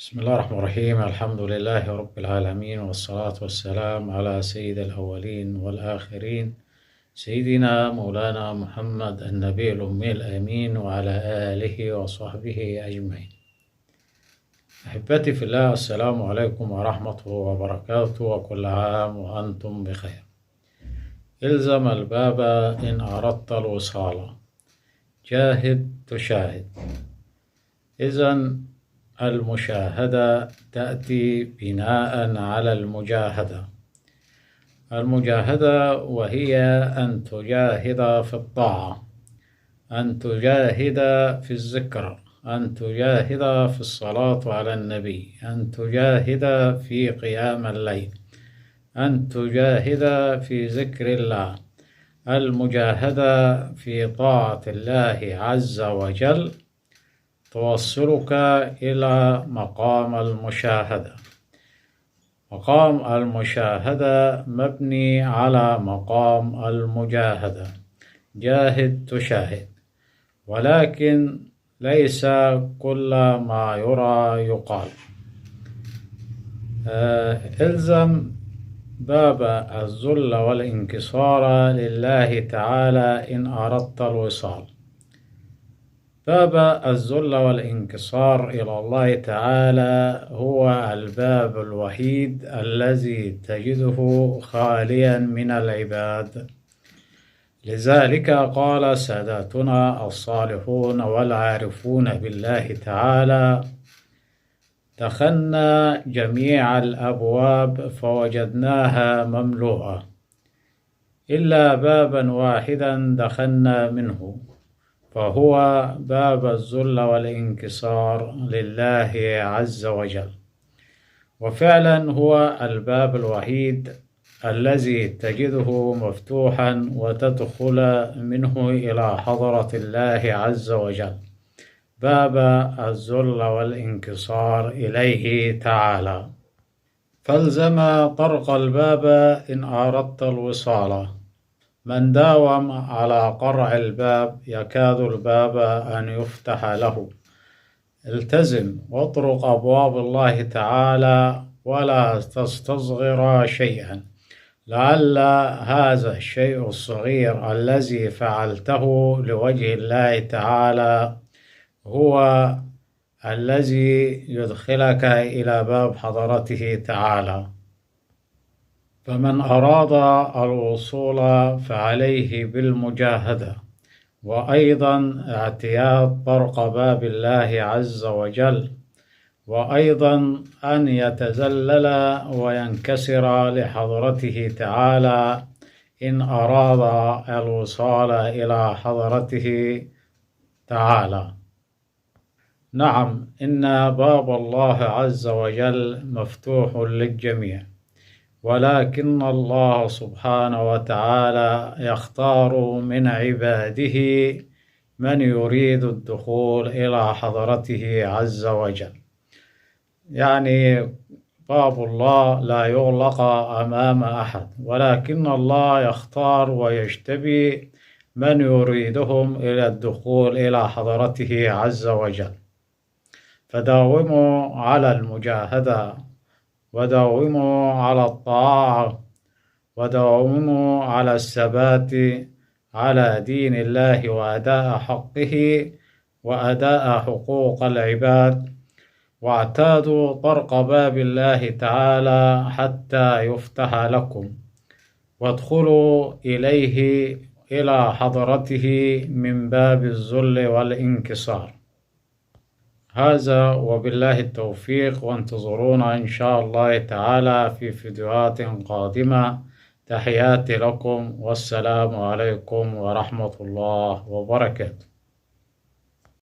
بسم الله الرحمن الرحيم. الحمد لله رب العالمين، والصلاة والسلام على سيد الأولين والآخرين، سيدنا مولانا محمد النبي الأمي الأمين، وعلى آله وصحبه أجمعين. أحبتي في الله، السلام عليكم ورحمة الله وبركاته، وكل عام وأنتم بخير. إلزم الباب إن أردت الوصال، جاهد تشاهد. إذن المشاهدة تأتي بناء على المجاهدة وهي أن تجاهد في الطاعة، أن تجاهد في الذكر، أن تجاهد في الصلاة على النبي، أن تجاهد في قيام الليل، أن تجاهد في ذكر الله. المجاهدة في طاعة الله عز وجل توصلك إلى مقام المشاهدة. مقام المشاهدة مبني على مقام المجاهدة، جاهد تشاهد، ولكن ليس كل ما يرى يقال. إلزم باب الذل والانكسار لله تعالى إن أردت الوصال. باب الذل والانكسار إلى الله تعالى هو الباب الوحيد الذي تجده خاليا من العباد. لذلك قال ساداتنا الصالحون والعارفون بالله تعالى: دخلنا جميع الأبواب فوجدناها مملوءة إلا بابا واحدا دخلنا منه، فهو باب الذل والانكسار لله عز وجل. وفعلا هو الباب الوحيد الذي تجده مفتوحا وتدخل منه إلى حضرة الله عز وجل، باب الذل والانكسار إليه تعالى. فالزم طرق الباب إن أردت الوصال. من داوم على قرع الباب يكاد الباب أن يفتح له. التزم واطرق أبواب الله تعالى ولا تستصغر شيئا، لعل هذا الشيء الصغير الذي فعلته لوجه الله تعالى هو الذي يدخلك إلى باب حضرته تعالى. فمن أراد الوصول فعليه بالمجاهدة، وأيضا اعتياد طرق باب الله عز وجل، وأيضا أن يتذلل وينكسر لحضرته تعالى إن أراد الوصول إلى حضرته تعالى. نعم، إن باب الله عز وجل مفتوح للجميع، ولكن الله سبحانه وتعالى يختار من عباده من يريد الدخول إلى حضرته عز وجل. يعني باب الله لا يغلق أمام أحد، ولكن الله يختار ويجتبي من يريدهم إلى الدخول إلى حضرته عز وجل. فداوموا على المجاهدة، وداوموا على الطاعة، وداوموا على الثبات على دين الله وأداء حقه وأداء حقوق العباد، واعتادوا طرق باب الله تعالى حتى يفتح لكم، وادخلوا إليه إلى حضرته من باب الذل والانكسار. هذا وبالله التوفيق، وانتظرونا إن شاء الله تعالى في فيديوهات قادمة. تحياتي لكم، والسلام عليكم ورحمة الله وبركاته.